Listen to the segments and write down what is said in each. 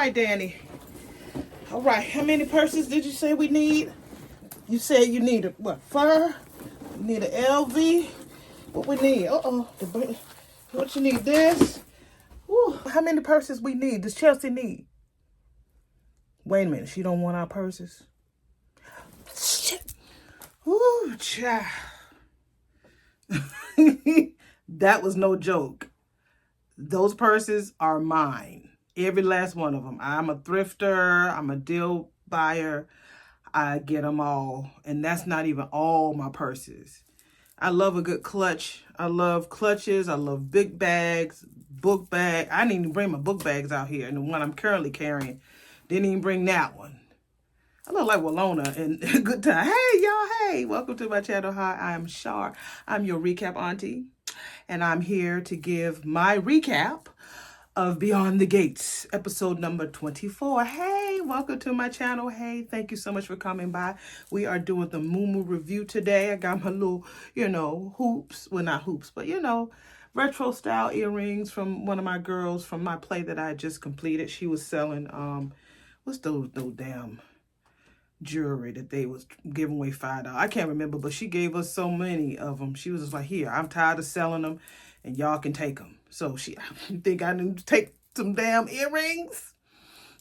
All right, Danny. All right, how many purses did you say we need? You said you need a, what, fur? You need an LV? What we need? What you need, this? Woo. How many purses we need? Does Chelsea need? Wait a minute, she don't want our purses? Shit. Ooh, child. That was no joke. Those purses are mine. Every last one of them. I'm a thrifter. I'm a deal buyer. I get them all. And that's not even all my purses. I love a good clutch. I love clutches. I love big bags, book bag. I didn't even bring my book bags out here. And the one I'm currently carrying, didn't even bring that one. I look like Walona and good time. Hey, y'all. Hey, welcome to my channel. Hi, I'm Shar. I'm your recap auntie. And I'm here to give my recap of Beyond the Gates, episode number 24. Hey, welcome to my channel. Hey, thank you so much for coming by. We are doing the Moo review today. I got my little, hoops. Well, not hoops, but, retro style earrings from one of my girls from my play that I just completed. She was selling, what's those damn jewelry that they was giving away $5. I can't remember, but she gave us so many of them. She was just like, here, I'm tired of selling them and y'all can take them. So you think I need to take some damn earrings?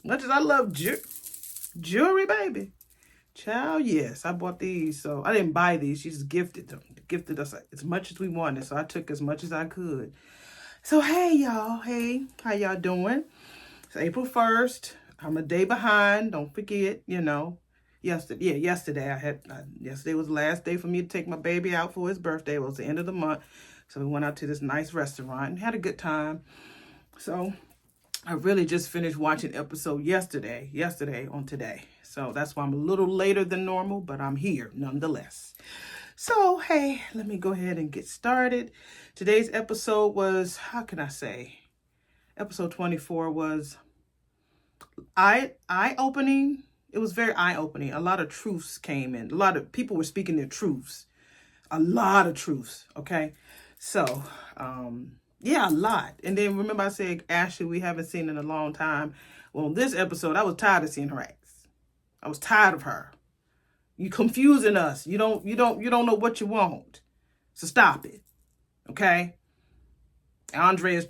Much as I love jewelry, baby. Child, yes, I bought these. So I didn't buy these. She just gifted us as much as we wanted. So I took as much as I could. So hey, y'all. Hey, how y'all doing? It's April 1st. I'm a day behind. Don't forget, yesterday yesterday was the last day for me to take my baby out for his birthday. It was the end of the month. So we went out to this nice restaurant and had a good time. So I really just finished watching episode yesterday on today. So that's why I'm a little later than normal, but I'm here nonetheless. So, hey, let me go ahead and get started. Today's episode was, how can I say? Episode 24 was eye-opening. It was very eye-opening. A lot of truths came in. A lot of people were speaking their truths. A lot of truths, okay? So, yeah, a lot. And then remember I said, Ashley, we haven't seen in a long time. Well, in this episode, I was tired of seeing her ass. I was tired of her. You confusing us. You don't know what you want. So stop it, okay? Andre,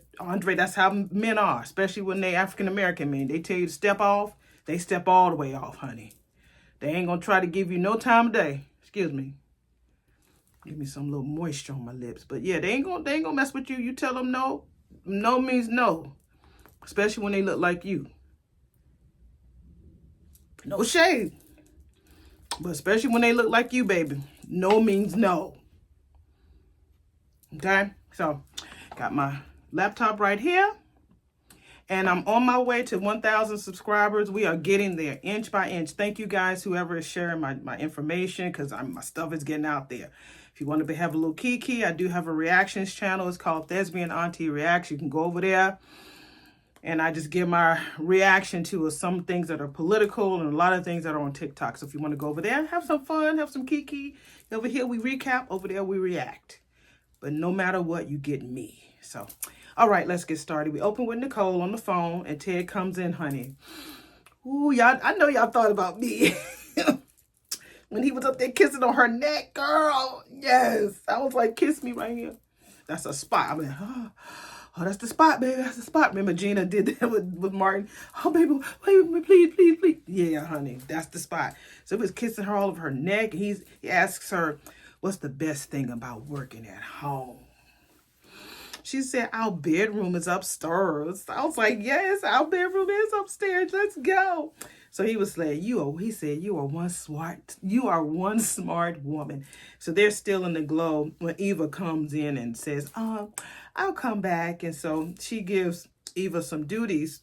that's how men are, especially when they African-American men. They tell you to step off. They step all the way off, honey. They ain't gonna try to give you no time of day. Excuse me. Give me some little moisture on my lips. But yeah, they ain't gonna mess with you. You tell them no. No means no. Especially when they look like you. No shade. But especially when they look like you, baby. No means no. Okay? So, got my laptop right here. And I'm on my way to 1,000 subscribers. We are getting there inch by inch. Thank you guys, whoever is sharing my information, because my stuff is getting out there. If you want to have a little kiki, I do have a reactions channel. It's called Thespian Auntie Reacts. You can go over there. And I just give my reaction to some things that are political and a lot of things that are on TikTok. So if you want to go over there, have some fun, have some kiki. Over here, we recap. Over there, we react. But no matter what, you get me. So, all right, let's get started. We open with Nicole on the phone, and Ted comes in, honey. Ooh, y'all, I know y'all thought about me. When he was up there kissing on her neck, girl. Yes. I was like, kiss me right here. That's a spot. I'm like, oh, that's the spot, baby. That's the spot. Remember Gina did that with Martin. Oh, baby, wait, please. Yeah, honey, that's the spot. So he was kissing her all over her neck. He asks her, what's the best thing about working at home? She said, our bedroom is upstairs. I was like, yes, our bedroom is upstairs. Let's go. So he was like, he said, you are one smart woman. So they're still in the glow when Eva comes in and says, I'll come back. And so she gives Eva some duties.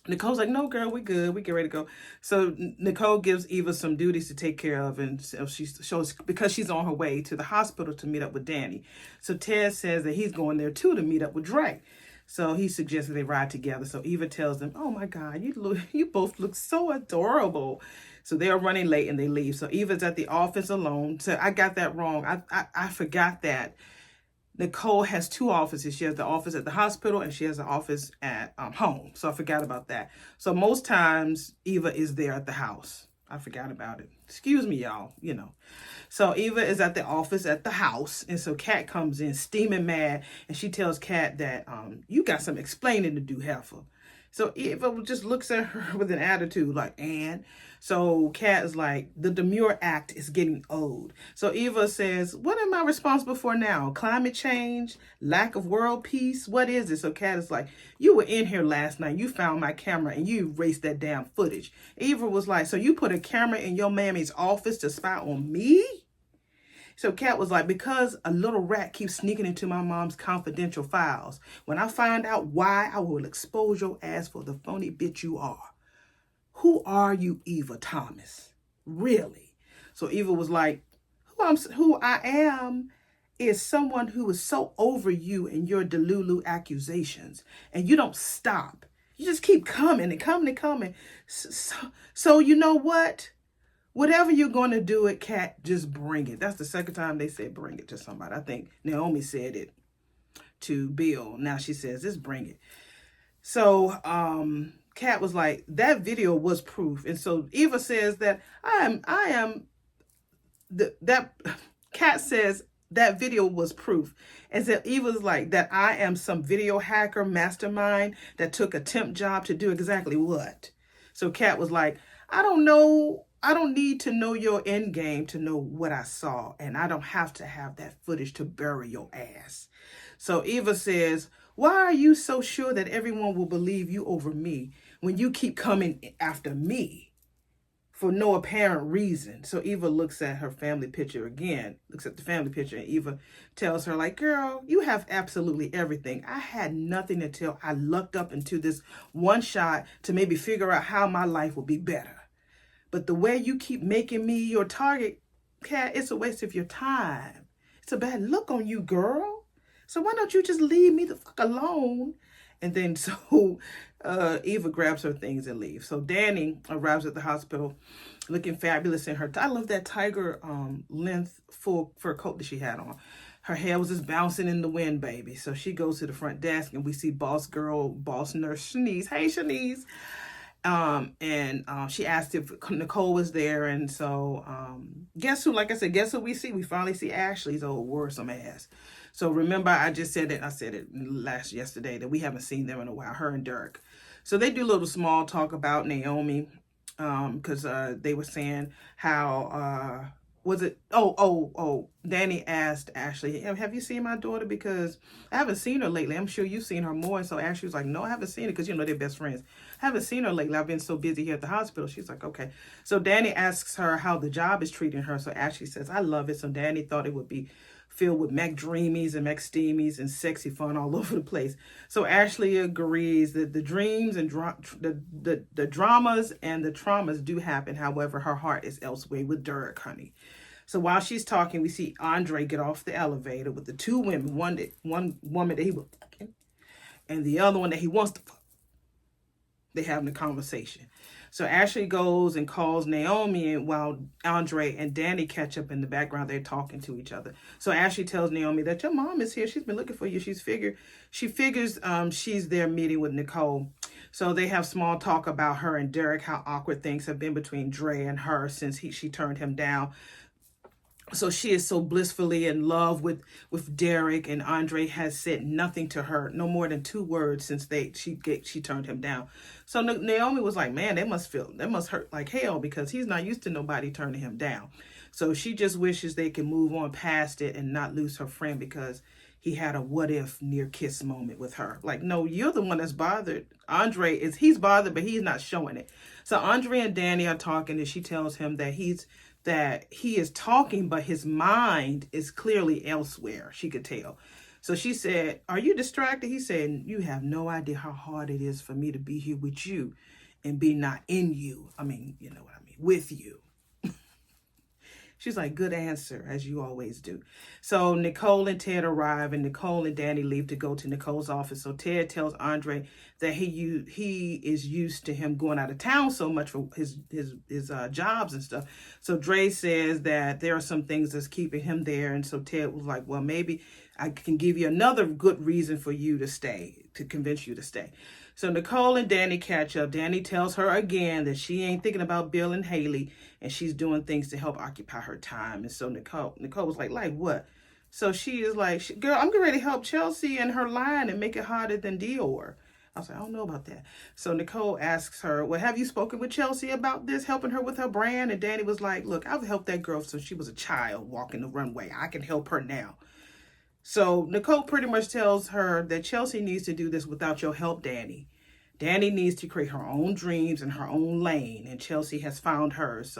Nicole's like, no, girl, we good. We get ready to go. So Nicole gives Eva some duties to take care of. And so she shows, because she's on her way to the hospital to meet up with Danny. So Ted says that he's going there too to meet up with Dre. So he suggests that they ride together. So Eva tells them, oh my God, you both look so adorable. So they are running late and they leave. So Eva's at the office alone. So I got that wrong. I forgot that Nicole has two offices. She has the office at the hospital and she has an office at home. So I forgot about that. So most times Eva is there at the house. I forgot about it. Excuse me, y'all, you know. So Eva is at the office at the house. And so Kat comes in steaming mad. And she tells Kat that you got some explaining to do, heifer. So Eva just looks at her with an attitude like, and so Kat is like, the demure act is getting old. So Eva says, what am I responsible for now? Climate change? Lack of world peace? What is it? So Kat is like, you were in here last night. You found my camera and you erased that damn footage. Eva was like, so you put a camera in your mammy's office to spy on me? So Kat was like, because a little rat keeps sneaking into my mom's confidential files. When I find out why, I will expose your ass for the phony bitch you are. Who are you, Eva Thomas? Really? So Eva was like, who I am is someone who is so over you and your delulu accusations. And you don't stop. You just keep coming and coming and coming. So you know what? Whatever you're going to do it, Kat, just bring it. That's the second time they said bring it to somebody. I think Naomi said it to Bill. Now she says, just bring it. So Kat was like, that video was proof. And so Eva says that Kat says that video was proof. And so Eva's like, that I am some video hacker mastermind that took a temp job to do exactly what? So Kat was like, I don't know. I don't need to know your end game to know what I saw. And I don't have to have that footage to bury your ass. So Eva says, why are you so sure that everyone will believe you over me when you keep coming after me for no apparent reason? So Eva looks at her family picture again, looks at the family picture, and Eva tells her like, girl, you have absolutely everything. I had nothing until I lucked up into this one shot to maybe figure out how my life will be better. But the way you keep making me your target, Kat, it's a waste of your time. It's a bad look on you, girl. So why don't you just leave me the fuck alone? And then so Eva grabs her things and leaves. So Danny arrives at the hospital looking fabulous in her. I love that tiger length full fur coat that she had on. Her hair was just bouncing in the wind, baby. So she goes to the front desk and we see boss nurse Shanice. Hey, Shanice. She asked if Nicole was there. And so, guess who, like I said, guess who we see? We finally see Ashley's old worrisome ass. So remember, I said it yesterday that we haven't seen them in a while, her and Dirk. So they do a little small talk about Naomi, because they were saying how, Danny asked Ashley, have you seen my daughter? Because I haven't seen her lately. I'm sure you've seen her more. And so Ashley was like, no, I haven't seen her, because, you know, they're best friends. I haven't seen her lately. I've been so busy here at the hospital. She's like, okay. So Danny asks her how the job is treating her. So Ashley says, I love it. So Danny thought it would be filled with McDreamies and McSteamies and sexy fun all over the place. So Ashley agrees that the dreams and the dramas and the traumas do happen. However, her heart is elsewhere with Dirk, honey. So while she's talking, we see Andre get off the elevator with the two women, one woman that he was fucking and the other one that he wants to fuck. They're having a conversation. So Ashley goes and calls Naomi, and while Andre and Danny catch up in the background, they're talking to each other. So Ashley tells Naomi that your mom is here. She's been looking for you. She figures she's there meeting with Nicole. So they have small talk about her and Derek, how awkward things have been between Dre and her since she turned him down. So she is so blissfully in love with Derek, and Andre has said nothing to her, no more than 2 words since she turned him down. So Naomi was like, man, that must hurt like hell, because he's not used to nobody turning him down. So she just wishes they can move on past it and not lose her friend, because he had a what if near kiss moment with her. Like, no, you're the one that's bothered. He's bothered, but he's not showing it. So Andre and Danny are talking, and she tells him that he is talking, but his mind is clearly elsewhere. She could tell. So she said, are you distracted? He said, you have no idea how hard it is for me to be here with you and be not in you. I mean, you know what I mean, with you. She's like, good answer, as you always do. So Nicole and Ted arrive, and Nicole and Danny leave to go to Nicole's office. So Ted tells Andre that he is used to him going out of town so much for his jobs and stuff. So Dre says that there are some things that's keeping him there. And so Ted was like, well, maybe I can give you another good reason for you to stay, to convince you to stay. So Nicole and Danny catch up. Danny tells her again that she ain't thinking about Bill and Haley, and she's doing things to help occupy her time. And so Nicole was like what? So she is like, girl, I'm getting ready to help Chelsea in her line and make it harder than Dior. I was like, I don't know about that. So Nicole asks her, well, have you spoken with Chelsea about this, helping her with her brand? And Danny was like, look, I've helped that girl since she was a child walking the runway. I can help her now. So Nicole pretty much tells her that Chelsea needs to do this without your help, Danny. Danny needs to create her own dreams in her own lane, and Chelsea has found hers.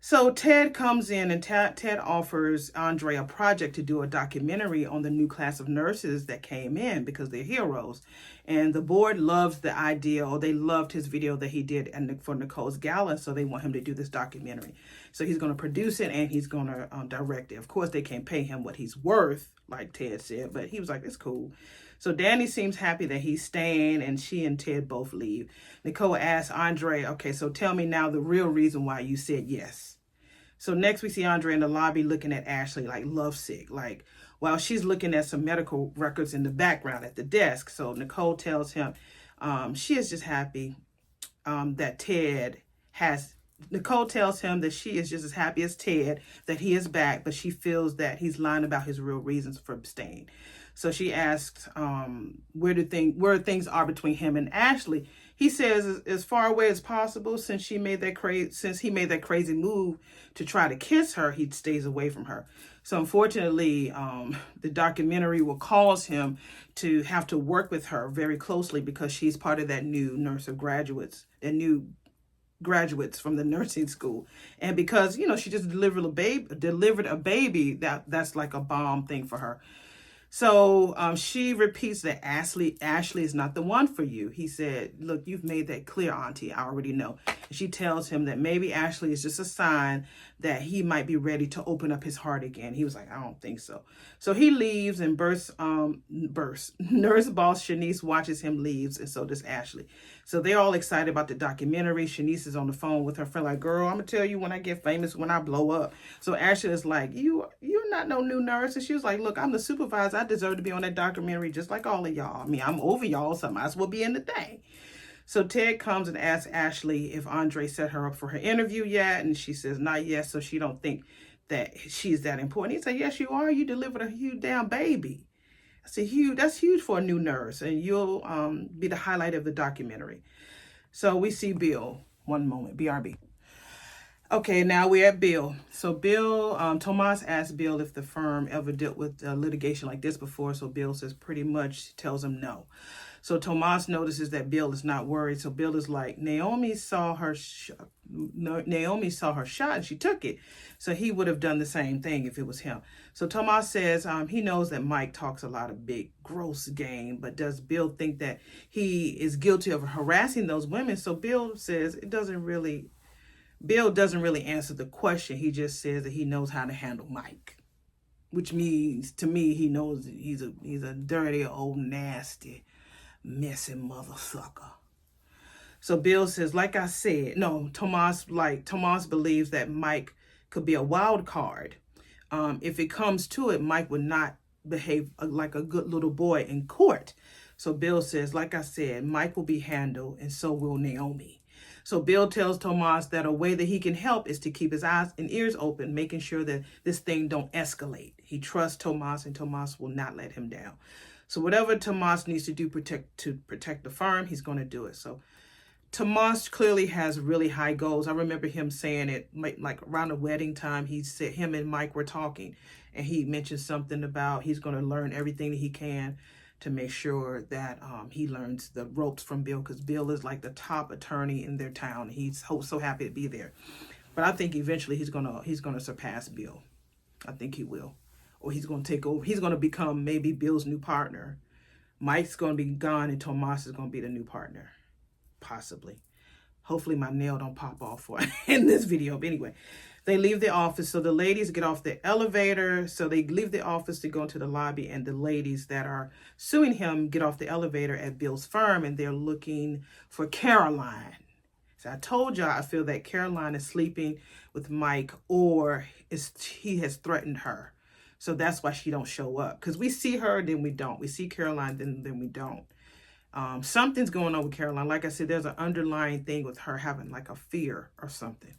So Ted comes in, and Ted offers Andre a project to do a documentary on the new class of nurses that came in because they're heroes. And the board loves the idea, or they loved his video that he did for Nicole's gala, so they want him to do this documentary. So he's going to produce it, and he's going to direct it. Of course, they can't pay him what he's worth, like Ted said, but he was like, it's cool. So Danny seems happy that he's staying, and she and Ted both leave. Nicole asks Andre, okay, so tell me now the real reason why you said yes. So next we see Andre in the lobby looking at Ashley like lovesick, like while she's looking at some medical records in the background at the desk. So Nicole tells him she is just happy that Ted has... Nicole tells him that she is just as happy as Ted that he is back, but she feels that he's lying about his real reasons for staying. So she asks where things are between him and Ashley. He says as far away as possible. Since he made that crazy move to try to kiss her, he stays away from her. So unfortunately, the documentary will cause him to have to work with her very closely because she's part of that new nurse of graduates, that new graduates from the nursing school, and because she just delivered a baby, that's like a bomb thing for her. So she repeats that Ashley is not the one for you. He said, look, you've made that clear, Auntie. I already know. And she tells him that maybe Ashley is just a sign that he might be ready to open up his heart again. He was like, I don't think so. So he leaves, and Nurse boss Shanice watches him leaves, and so does Ashley. So they're all excited about the documentary. Shanice is on the phone with her friend like, girl, I'm going to tell you when I get famous, when I blow up. So Ashley is like, you're not no new nurse. And she was like, look, I'm the supervisor. I deserve to be on that documentary just like all of y'all. I mean, I'm over y'all, so I might as well be in the thing. So Ted comes and asks Ashley if Andre set her up for her interview yet. And she says, not yet. So she don't think that she's that important. He said, yes, you are. You delivered a huge damn baby. That's huge for a new nurse, and you'll be the highlight of the documentary. So we see Bill. One moment, BRB. Okay, now we're at Bill. So Bill, Tomas asked Bill if the firm ever dealt with litigation like this before. So Bill says pretty much, tells him no. So Tomas notices that Bill is not worried. So Bill is like, Naomi saw her shot and she took it. So he would have done the same thing if it was him. So Tomas says he knows that Mike talks a lot of big, gross game, but does Bill think that he is guilty of harassing those women? So Bill says Bill doesn't really answer the question. He just says that he knows how to handle Mike, which means to me he knows he's a dirty, old, nasty, messy mother sucker. So Bill says, like I said, no, Tomas believes that Mike could be a wild card. If it comes to it, Mike would not behave like a good little boy in court. So Bill says, like I said, Mike will be handled, and so will Naomi. So Bill tells Tomas that a way that he can help is to keep his eyes and ears open, making sure that this thing don't escalate. He trusts Tomas, and Tomas will not let him down. So whatever Tomas needs to do to protect the firm, he's going to do it. So Tomas clearly has really high goals. I remember him saying it like around the wedding time. He said him and Mike were talking, and he mentioned something about he's going to learn everything that he can to make sure that he learns the ropes from Bill, because Bill is like the top attorney in their town. He's so happy to be there. But I think eventually he's gonna surpass Bill. I think he will. Or he's going to take over. He's going to become maybe Bill's new partner. Mike's going to be gone, and Tomas is going to be the new partner. Possibly. Hopefully my nail don't pop off for in this video. But anyway, they leave the office. So the ladies get off the elevator. So they leave the office to go into the lobby. And the ladies that are suing him get off the elevator at Bill's firm. And they're looking for Caroline. So I told y'all I feel that Caroline is sleeping with Mike, or he has threatened her. So that's why she don't show up. Because we see her, then we don't. We see Caroline, then we don't. Something's going on with Caroline. Like I said, there's an underlying thing with her having like a fear or something.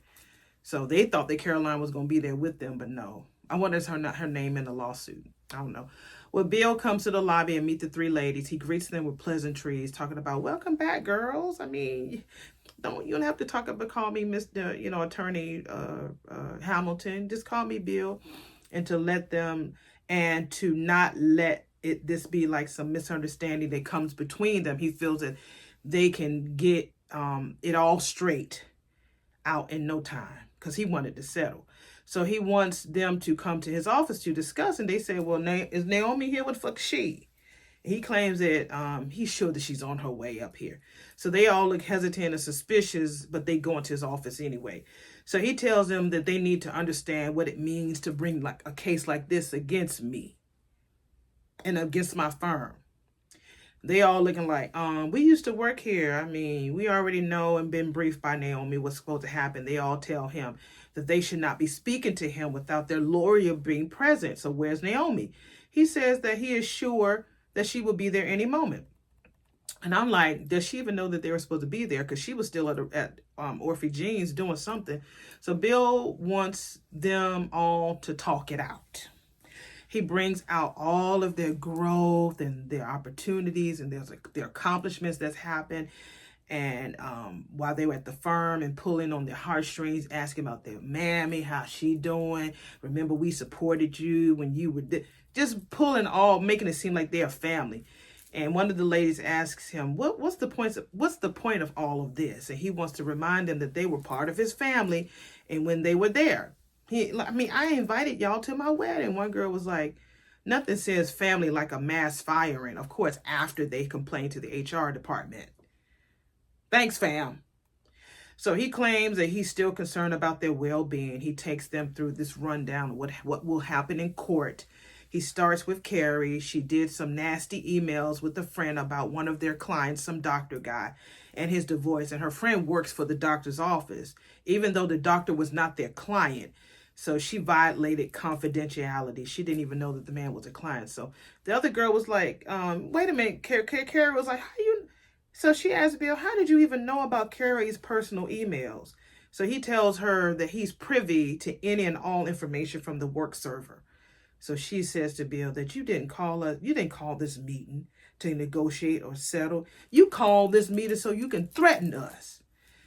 So they thought that Caroline was going to be there with them, but no. I wonder if it's her name in the lawsuit. I don't know. Well, Bill comes to the lobby and meet the three ladies. He greets them with pleasantries, talking about, welcome back, girls. I mean, you don't have to call me Mr. Attorney Hamilton. Just call me Bill. And to let them, and to not let this be like some misunderstanding that comes between them. He feels that they can get it all straight out in no time, because he wanted to settle. So he wants them to come to his office to discuss. And they say, well, is Naomi here? What the fuck is she? He claims that he's sure that she's on her way up here. So they all look hesitant and suspicious, but they go into his office anyway. So he tells them that they need to understand what it means to bring like a case like this against me and against my firm. They all looking like, we used to work here. I mean, we already know and been briefed by Naomi what's supposed to happen. They all tell him that they should not be speaking to him without their lawyer being present. So where's Naomi? He says that he is sure that she will be there any moment. And I'm like, does she even know that they were supposed to be there? Because she was still at Orphe Jean's doing something. So Bill wants them all to talk it out. He brings out all of their growth and their opportunities and their accomplishments that's happened. And while they were at the firm and pulling on their heartstrings, asking about their mammy, how she doing. Remember, we supported you when you were just pulling making it seem like they're a family. And one of the ladies asks him, what's the point of all of this? And he wants to remind them that they were part of his family and when they were there. I invited y'all to my wedding. One girl was like, nothing says family like a mass firing. Of course, after they complained to the HR department. Thanks, fam. So he claims that he's still concerned about their well-being. He takes them through this rundown of what will happen in court. He starts with Carrie. She did some nasty emails with a friend about one of their clients, some doctor guy, and his divorce. And her friend works for the doctor's office, even though the doctor was not their client. So she violated confidentiality. She didn't even know that the man was a client. So the other girl was like, wait a minute. Carrie was like, how you... So she asked Bill, how did you even know about Carrie's personal emails? So he tells her that he's privy to any and all information from the work server. So she says to Bill that you didn't call this meeting to negotiate or settle. You called this meeting so you can threaten us.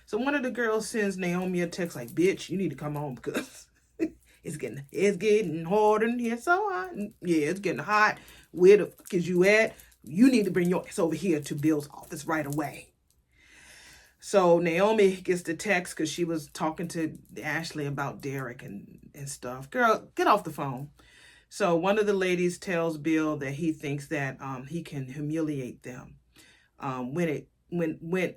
So one of the girls sends Naomi a text like, bitch, you need to come home because it's getting hot in here. So hot. Yeah, it's getting hot. Where the fuck is you at? You need to bring your ass over here to Bill's office right away. So Naomi gets the text because she was talking to Ashley about Derek and stuff. Girl, get off the phone. So one of the ladies tells Bill that he thinks that he can humiliate them. When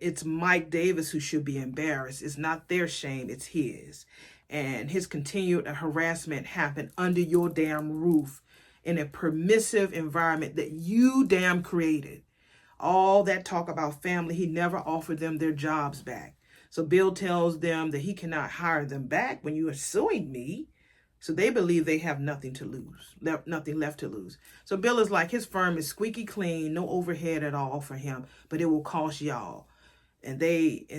it's Mike Davis who should be embarrassed, it's not their shame, it's his. And his continued harassment happened under your damn roof in a permissive environment that you damn created. All that talk about family, he never offered them their jobs back. So Bill tells them that he cannot hire them back when you are suing me. So they believe they have nothing to lose, nothing left to lose. So Bill is like, his firm is squeaky clean, no overhead at all for him, but it will cost y'all. And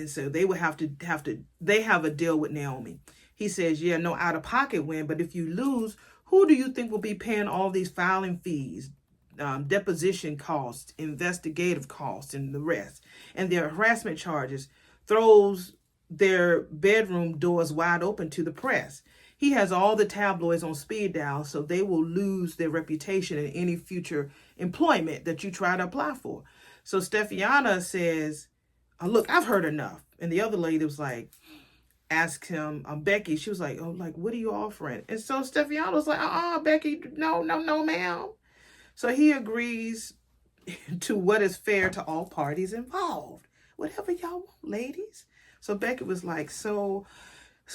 so they will they have a deal with Naomi. He says, yeah, no out-of-pocket win, but if you lose, who do you think will be paying all these filing fees, deposition costs, investigative costs, and the rest? And their harassment charges throws their bedroom doors wide open to the press. He has all the tabloids on speed dial, so they will lose their reputation in any future employment that you try to apply for. So Steffiana says, look, I've heard enough. And the other lady was like, asked him, Becky, she was like, oh, like, what are you offering? And so Steffiana was like, Becky, no, ma'am. So he agrees to what is fair to all parties involved. Whatever y'all want, ladies. So Beckett was like, so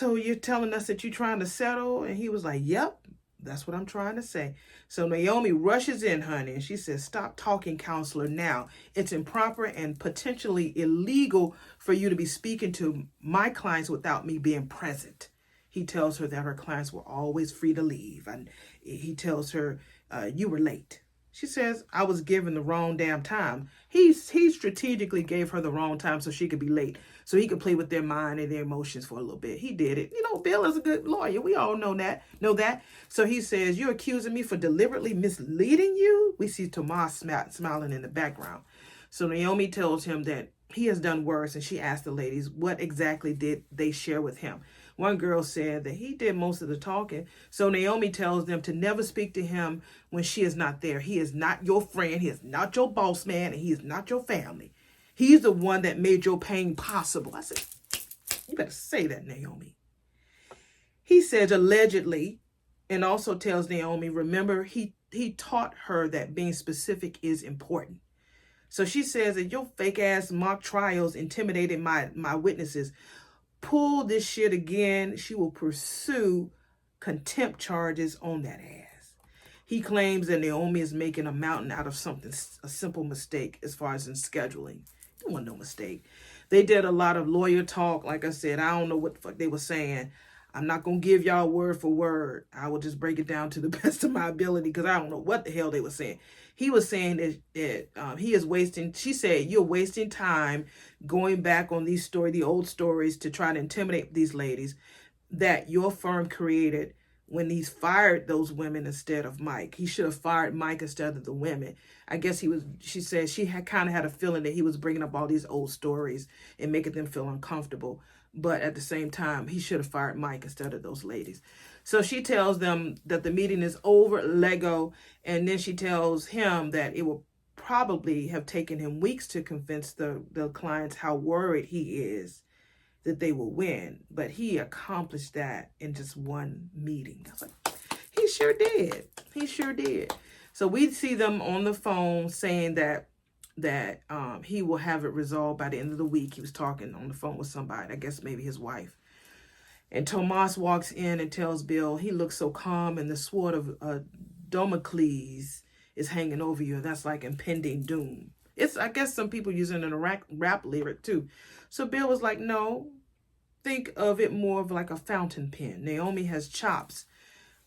you're telling us that you're trying to settle? And he was like, yep, that's what I'm trying to say. So Naomi rushes in, honey, and she says, stop talking, counselor, now. It's improper and potentially illegal for you to be speaking to my clients without me being present. He tells her that her clients were always free to leave. And he tells her, you were late. She says, I was given the wrong damn time. He strategically gave her the wrong time so she could be late, so he could play with their mind and their emotions for a little bit. He did it. You know, Bill is a good lawyer. We all know that. So he says, you're accusing me for deliberately misleading you? We see Tomas smiling in the background. So Naomi tells him that he has done worse, and she asked the ladies, what exactly did they share with him? One girl said that he did most of the talking. So Naomi tells them to never speak to him when she is not there. He is not your friend. He is not your boss man. And he is not your family. He's the one that made your pain possible. I said, you better say that, Naomi. He says allegedly, and also tells Naomi, remember, he taught her that being specific is important. So she says that your fake ass mock trials intimidated my witnesses. Pull this shit again, she will pursue contempt charges on that ass. He claims that Naomi is making a mountain out of something, a simple mistake as far as in scheduling. It wasn't no mistake. They did a lot of lawyer talk. Like I said, I don't know what the fuck they were saying. I'm not going to give y'all word for word. I will just break it down to the best of my ability because I don't know what the hell they were saying. He was saying that he is wasting, she said, you're wasting time going back on the old stories to try to intimidate these ladies that your firm created when he's fired those women instead of Mike. He should have fired Mike instead of the women. I guess she said she had kind of had a feeling that he was bringing up all these old stories and making them feel uncomfortable. But at the same time, he should have fired Mike instead of those ladies. So she tells them that the meeting is over, Lego, and then she tells him that it will probably have taken him weeks to convince the clients how worried he is that they will win. But he accomplished that in just one meeting. I was like, he sure did. He sure did. So we see them on the phone saying that he will have it resolved by the end of the week. He was talking on the phone with somebody, I guess maybe his wife. And Tomas walks in and tells Bill, he looks so calm and the sword of Damocles is hanging over you. That's like impending doom. It's, I guess some people using it in a rap lyric too. So Bill was like, no, think of it more of like a fountain pen. Naomi has chops,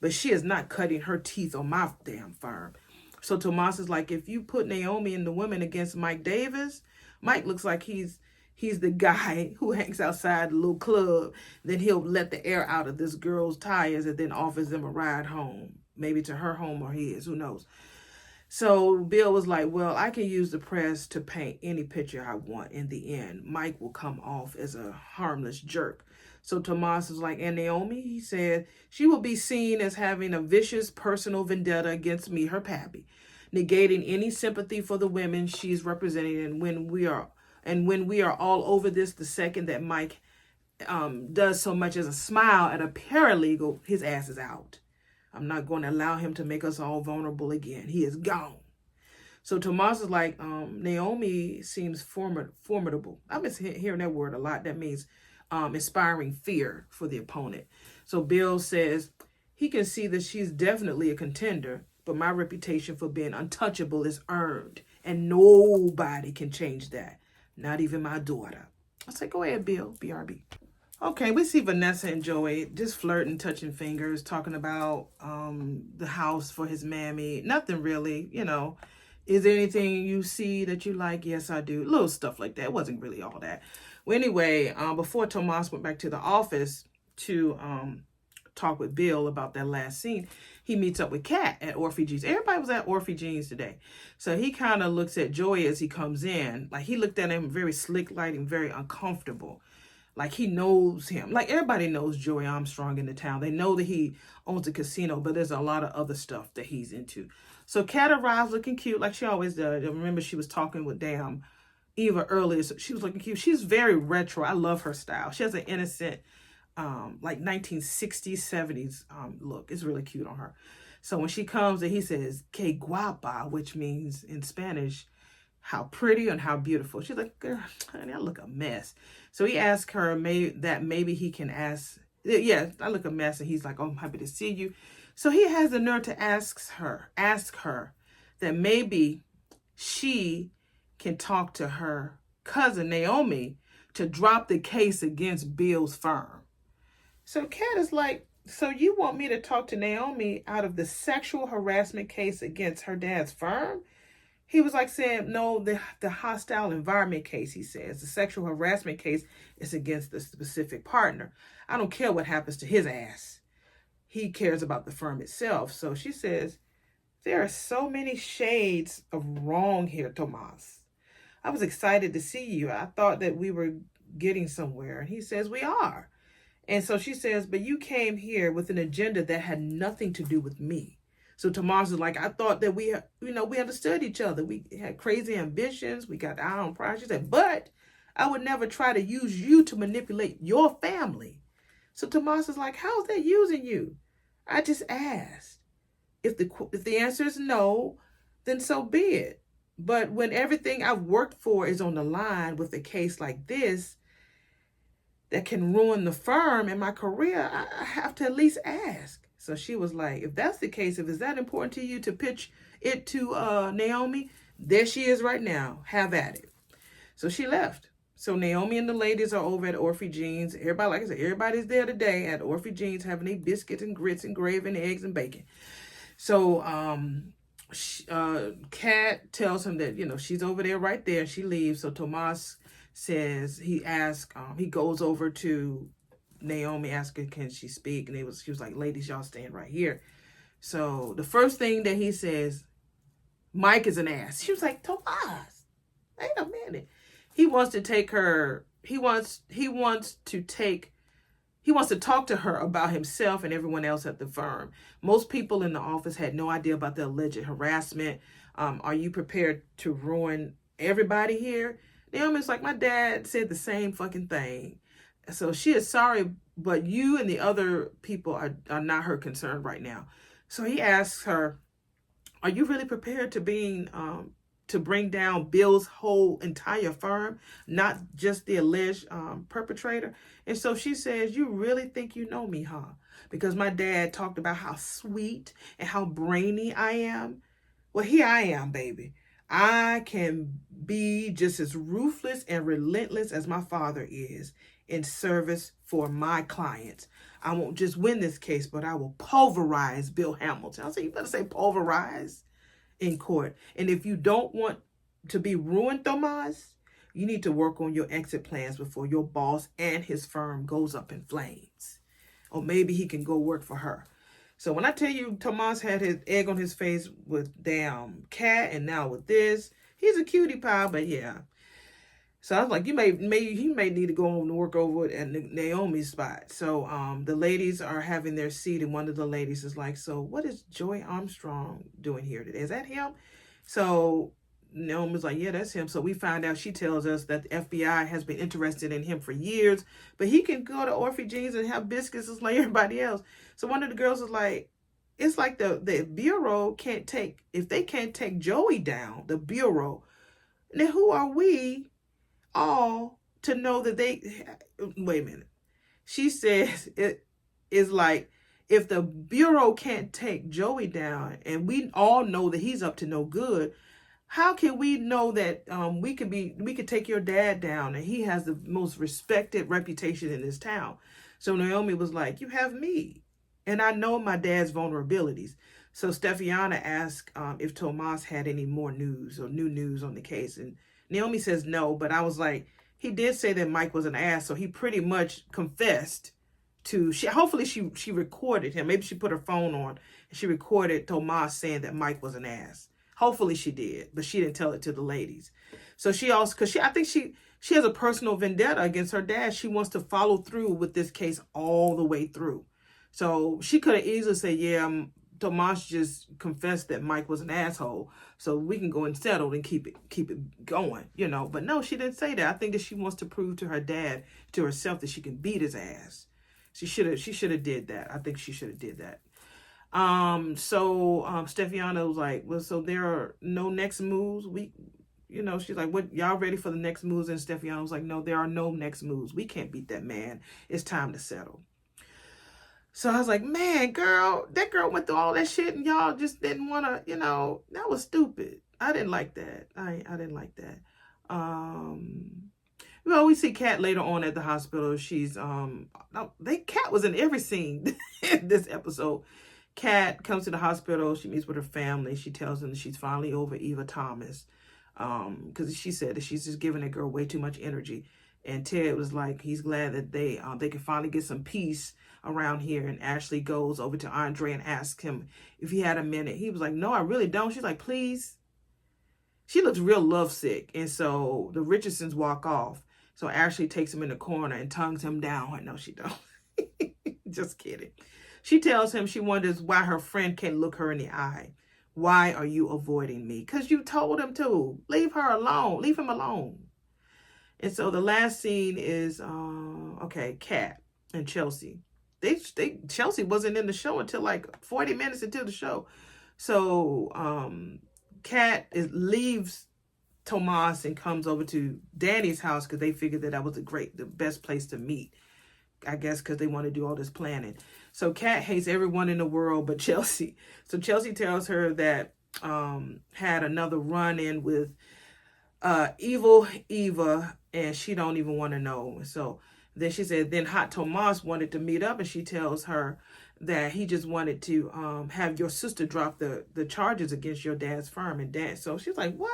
but she is not cutting her teeth on my damn firm. So Tomas is like, if you put Naomi and the women against Mike Davis, Mike looks like he's the guy who hangs outside the little club. Then he'll let the air out of this girl's tires and then offers them a ride home. Maybe to her home or his, who knows. So Bill was like, well, I can use the press to paint any picture I want. In the end, Mike will come off as a harmless jerk. So Tomas was like, and Naomi, he said, she will be seen as having a vicious personal vendetta against me, her pappy, negating any sympathy for the women she's representing. And when we are all over this, the second that Mike does so much as a smile at a paralegal, his ass is out. I'm not going to allow him to make us all vulnerable again. He is gone. So Tomas is like, Naomi seems formidable. I've been hearing that word a lot. That means inspiring fear for the opponent. So Bill says he can see that she's definitely a contender, but my reputation for being untouchable is earned, and nobody can change that. Not even my daughter. I say, go ahead, Bill, BRB. Okay, we see Vanessa and Joey just flirting, touching fingers, talking about the house for his mammy. Nothing really, you know. Is there anything you see that you like? Yes, I do. Little stuff like that. It wasn't really all that. Well, anyway, before Tomas went back to the office to talk with Bill about that last scene, he meets up with Kat at Orphe Jeans. Everybody was at Orphe Jeans today. So he kind of looks at Joey as he comes in. Like, he looked at him very slick-like and very uncomfortable. Like, he knows him. Like, everybody knows Joey Armstrong in the town. They know that he owns a casino, but there's a lot of other stuff that he's into. So Kat arrives looking cute, like she always does. I remember she was talking with Eva earlier. So she was looking cute. She's very retro. I love her style. She has an innocent, like 1960s, 70s look. It's really cute on her. So when she comes and he says, que guapa, which means in Spanish, how pretty and how beautiful. She's like, girl, honey, I look a mess. So he asked her maybe he can ask, yeah, I look a mess. And he's like, oh, I'm happy to see you. So he has the nerve to ask her that maybe she can talk to her cousin Naomi to drop the case against Bill's firm. So Kat is like, so you want me to talk to Naomi out of the sexual harassment case against her dad's firm? He was like saying, no, the hostile environment case, he says. The sexual harassment case is against the specific partner. I don't care what happens to his ass. He cares about the firm itself. So she says, there are so many shades of wrong here, Tomas. I was excited to see you. I thought that we were getting somewhere. And he says, we are. And so she says, but you came here with an agenda that had nothing to do with me. So Tomas is like, I thought that we understood each other. We had crazy ambitions. We got our own pride. She said, but I would never try to use you to manipulate your family. So Tomas is like, how's that using you? I just asked. If the answer is no, then so be it. But when everything I've worked for is on the line with a case like this that can ruin the firm and my career, I have to at least ask. So she was like, if that's the case, if it's that important to you to pitch it to Naomi, there she is right now. Have at it. So she left. So Naomi and the ladies are over at Orphe Jeans. Everybody, like I said, everybody's there today at Orphe Jeans having their biscuits and grits and gravy and eggs and bacon. So Kat tells him that, she's over there right there. She leaves. So Tomas says, he goes over to Naomi, asking, can she speak? And she was like, ladies, y'all stand right here. So the first thing that he says, Mike is an ass. She was like, Tomas, wait a minute. He wants to take her, he wants to talk to her about himself and everyone else at the firm. Most people in the office had no idea about the alleged harassment. Are you prepared to ruin everybody here? Naomi's like, my dad said the same fucking thing. So she is sorry, but you and the other people are not her concern right now. So he asks her, are you really prepared to bring down Bill's whole entire firm, not just the alleged perpetrator? And so she says, you really think you know me, huh? Because my dad talked about how sweet and how brainy I am. Well, here I am, baby. I can be just as ruthless and relentless as my father is in service for my clients. I won't just win this case, but I will pulverize Bill Hamilton. I say, you better say pulverize in court. And if you don't want to be ruined, Tomas, you need to work on your exit plans before your boss and his firm goes up in flames. Or maybe he can go work for her. So when I tell you Tomas had his egg on his face with damn Kat and now with this, he's a cutie pie, but yeah. So I was like, he may need to go on and work over at Naomi's spot. So the ladies are having their seat, and one of the ladies is like, so what is Joy Armstrong doing here today? Is that him? So Naomi's like, yeah, that's him. So we find out, she tells us that the FBI has been interested in him for years, but he can go to Orphe Jeans and have biscuits just like everybody else. So one of the girls is like, it's like the Bureau can't take, if they can't take Joey down, the Bureau, then who are we all to know that they, wait a minute. She says it is like, if the Bureau can't take Joey down and we all know that he's up to no good, how can we know that we could take your dad down and he has the most respected reputation in this town? So Naomi was like, you have me and I know my dad's vulnerabilities. So Steffiana asked if Tomas had any more news or new news on the case. And Naomi says no, but I was like, he did say that Mike was an ass. So he pretty much confessed to, hopefully she recorded him. Maybe she put her phone on and she recorded Tomas saying that Mike was an ass. Hopefully she did, but she didn't tell it to the ladies. So she also, because I think she has a personal vendetta against her dad. She wants to follow through with this case all the way through. So she could have easily said, yeah, Tomas just confessed that Mike was an asshole, so we can go and settle and keep it going, But no, she didn't say that. I think that she wants to prove to her dad, to herself, that she can beat his ass. She should have did that. I think she should have did that. So Steffiana was like, well, so there are no next moves. you know, she's like, what, y'all ready for the next moves? And Stefania was like, no, there are no next moves. We can't beat that man. It's time to settle. So I was like, man, girl, that girl went through all that shit and y'all just didn't want to, you know, that was stupid. I didn't like that. I didn't like that. Well, we see Kat later on at the hospital. She's, Kat was in every scene in this episode. Kat comes to the hospital. She meets with her family. She tells them that she's finally over Eva Thomas. Because she said that she's just giving that girl way too much energy. And Ted was like, he's glad that they can finally get some peace around here. And Ashley goes over to Andre and asks him if he had a minute. He was like, no, I really don't. She's like, please. She looks real lovesick. And so the Richardsons walk off. So Ashley takes him in the corner and tongues him down. No, she don't. Just kidding. She tells him she wonders why her friend can't look her in the eye. Why are you avoiding me? Because you told him to. Leave her alone. Leave him alone. And so the last scene is, Kat and Chelsea. Chelsea wasn't in the show until like 40 minutes into the show. So Kat leaves Tomas and comes over to Danny's house because they figured that was the best place to meet. I guess because they want to do all this planning. So Kat hates everyone in the world but Chelsea. So Chelsea tells her that had another run-in with evil Eva, and she don't even want to know. So then she said, then Hot Tomas wanted to meet up, and she tells her that he just wanted to have your sister drop the charges against your dad's firm. And dad, so she's like, what?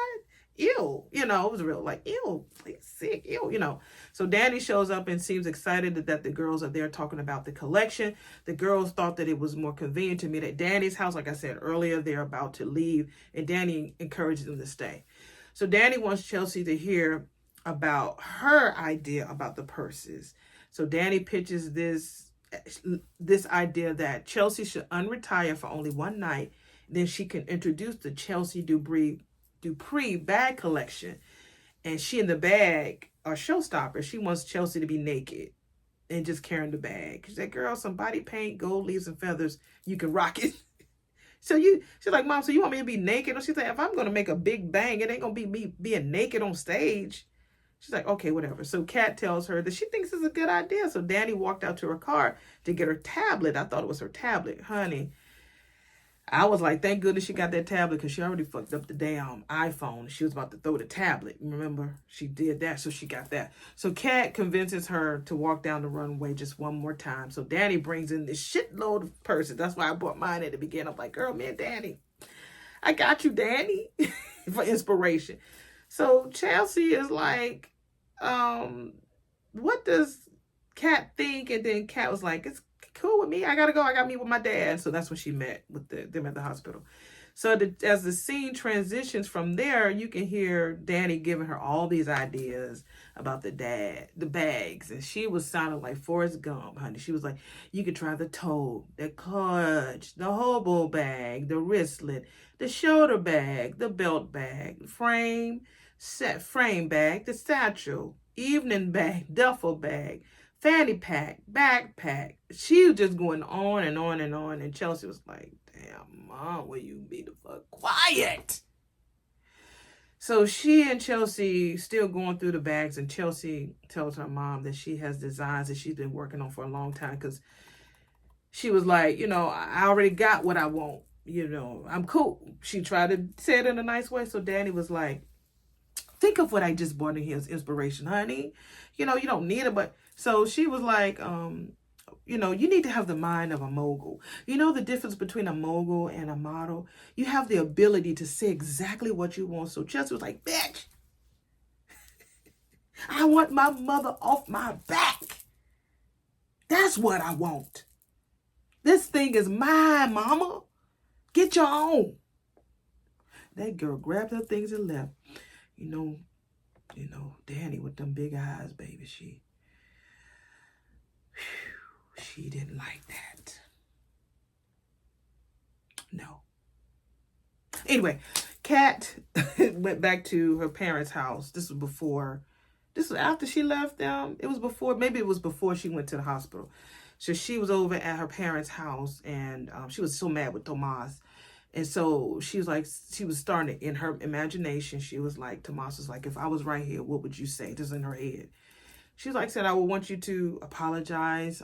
Ew, you know, it was real like, ew, sick, ew, you know. So Danny shows up and seems excited that the girls are there talking about the collection. The girls thought that it was more convenient to meet at Danny's house. Like I said earlier, they're about to leave, and Danny encourages them to stay. So Danny wants Chelsea to hear about her idea about the purses. So Danny pitches this idea that Chelsea should unretire for only one night. Then she can introduce the Chelsea Dupree bag collection. And she and the bag are showstoppers. She wants Chelsea to be naked and just carrying the bag. She's like, girl, some body paint, gold leaves and feathers, you can rock it. She's like, Mom, so you want me to be naked? And she's like, if I'm going to make a big bang, it ain't going to be me being naked on stage. She's like, okay, whatever. So Kat tells her that she thinks it's a good idea. So Danny walked out to her car to get her tablet. I thought it was her tablet. Honey, I was like, thank goodness she got that tablet because she already fucked up the damn iPhone. She was about to throw the tablet. Remember? She did that, so she got that. So Kat convinces her to walk down the runway just one more time. So Danny brings in this shitload of purses. That's why I bought mine at the beginning. I'm like, girl, man, Danny. I got you, Danny, for inspiration. So Chelsea is like, what does Kat think? And then Kat was like, it's cool with me. I gotta go. I gotta meet with my dad. So that's when she met with them at the hospital. So as the scene transitions from there, you can hear Danny giving her all these ideas about the bags. And she was sounding like Forrest Gump, honey. She was like, you could try the tote, the clutch, the hobo bag, the wristlet, the shoulder bag, the belt bag, frame bag, the satchel, evening bag, duffel bag, fanny pack, backpack. She was just going on and on and on. And Chelsea was like, damn, Mom, will you be the fuck quiet? So she and Chelsea still going through the bags. And Chelsea tells her mom that she has designs that she's been working on for a long time. Because she was like, you know, I already got what I want. You know, I'm cool. She tried to say it in a nice way. So Danny was like, think of what I just bought in here as inspiration, honey. You know, you don't need it, but so she was like, you know, you need to have the mind of a mogul. You know the difference between a mogul and a model? You have the ability to say exactly what you want. So Chelsea was like, bitch, I want my mother off my back. That's what I want. This thing is mine, mama. Get your own. That girl grabbed her things and left. You know, Danny with them big eyes, baby, she didn't like that. No. Anyway, Kat went back to her parents' house. This was after she left them. Maybe it was before she went to the hospital. So she was over at her parents' house, and she was so mad with Tomas. And so she was like, she was starting to, in her imagination, she was like, Tomas was like, if I was right here, what would you say? Just in her head. She's like, said, I would want you to apologize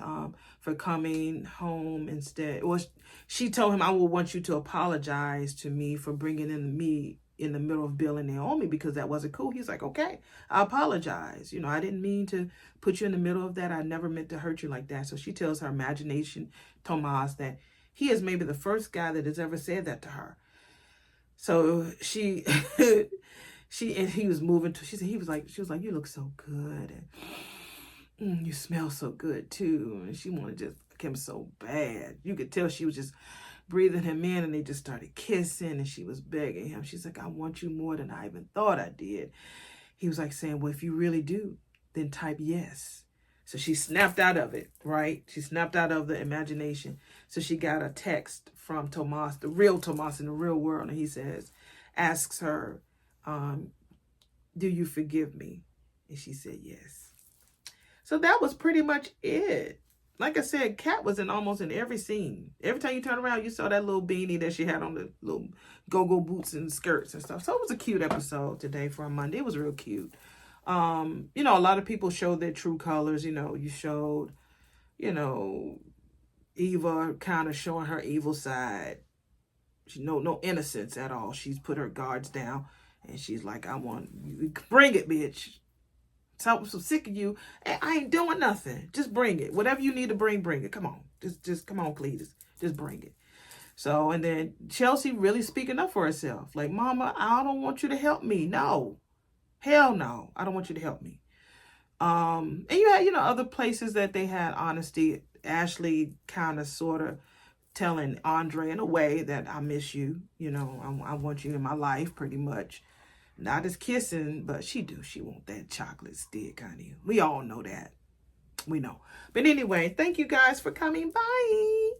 for coming home instead. Well, she told him, I would want you to apologize to me for bringing in me in the middle of Bill and Naomi, because that wasn't cool. He's like, okay, I apologize. You know, I didn't mean to put you in the middle of that. I never meant to hurt you like that. So she tells her imagination, Tomas, that he is maybe the first guy that has ever said that to her. So she, and he was moving to, she was like, you look so good. And you smell so good too. And she wanted to just fuck him so bad. You could tell she was just breathing him in, and they just started kissing, and she was begging him. She's like, I want you more than I even thought I did. He was like saying, well, if you really do, then type yes. So she snapped out of it, right? She snapped out of the imagination. So she got a text from Tomas, the real Tomas in the real world. And he says, asks her, do you forgive me? And she said, yes. So that was pretty much it. Like I said, Kat was almost in every scene. Every time you turn around, you saw that little beanie that she had on, the little go-go boots and skirts and stuff. So it was a cute episode today for a Monday. It was real cute. You know, a lot of people showed their true colors. You know, you showed, you know, Eva kind of showing her evil side. She no innocence at all. She's put her guards down, and she's like, I want you, bring it, bitch. So I'm so sick of you. I ain't doing nothing. Just bring it. Whatever you need to bring it. Come on. Just come on, please. Just bring it. So, and then Chelsea really speaking up for herself. Like, Mama, I don't want you to help me. No. Hell no. I don't want you to help me. And you had, you know, other places that they had honesty. Ashley kind of sort of telling Andre in a way that I miss you. You know, I want you in my life pretty much. Not as kissing, but she want that chocolate stick, honey. We all know that. We know. But anyway, thank you guys for coming by.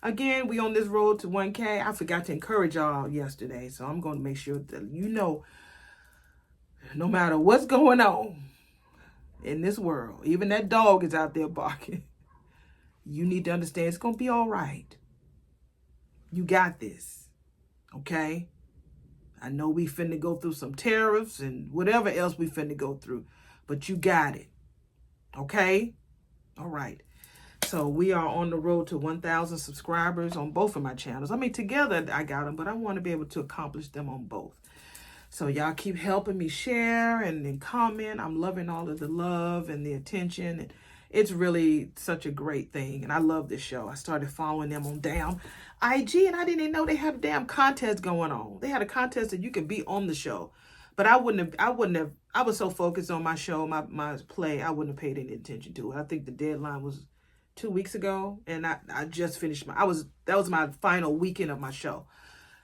Again, we on this road to 1K. I forgot to encourage y'all yesterday, so I'm going to make sure that you know, no matter what's going on in this world, even that dog is out there barking, you need to understand it's going to be all right. You got this, okay? I know we finna go through some tariffs and whatever else we finna go through, but you got it. Okay? All right. So we are on the road to 1,000 subscribers on both of my channels. I mean, together I got them, but I want to be able to accomplish them on both. So y'all keep helping me share and comment. I'm loving all of the love and the attention. And it's really such a great thing. And I love this show. I started following them on damn IG, and I didn't even know they had a damn contest going on. They had a contest that you could be on the show. But I was so focused on my show, my play, I wouldn't have paid any attention to it. I think the deadline was 2 weeks ago, and I just finished that was my final weekend of my show.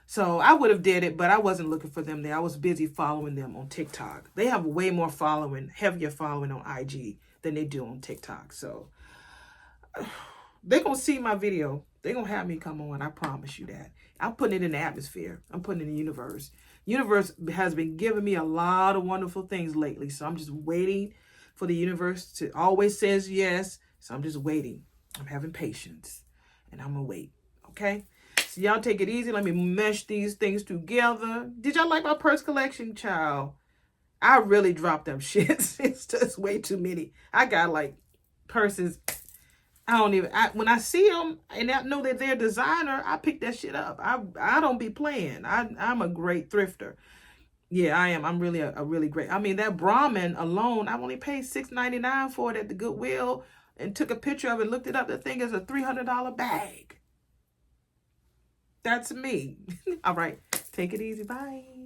So I would have did it, but I wasn't looking for them there. I was busy following them on TikTok. They have way more heavier following on IG than they do on TikTok. So they're going to see my video. They're going to have me come on. I promise you that. I'm putting it in the atmosphere. I'm putting it in the universe. Universe has been giving me a lot of wonderful things lately. So I'm just waiting for the universe to always says yes. So I'm just waiting. I'm having patience. And I'm going to wait. Okay? So y'all take it easy. Let me mesh these things together. Did y'all like my purse collection, child? I really dropped them shits. It's just way too many. I got like purses. When I see them and I know that they're designer, I pick that shit up. I don't be playing. I'm a great thrifter. Yeah, I am. I'm really a really great. I mean, that Brahmin alone, I only paid $6.99 for it at the Goodwill and took a picture of it, looked it up. The thing is a $300 bag. That's me. All right. Take it easy. Bye.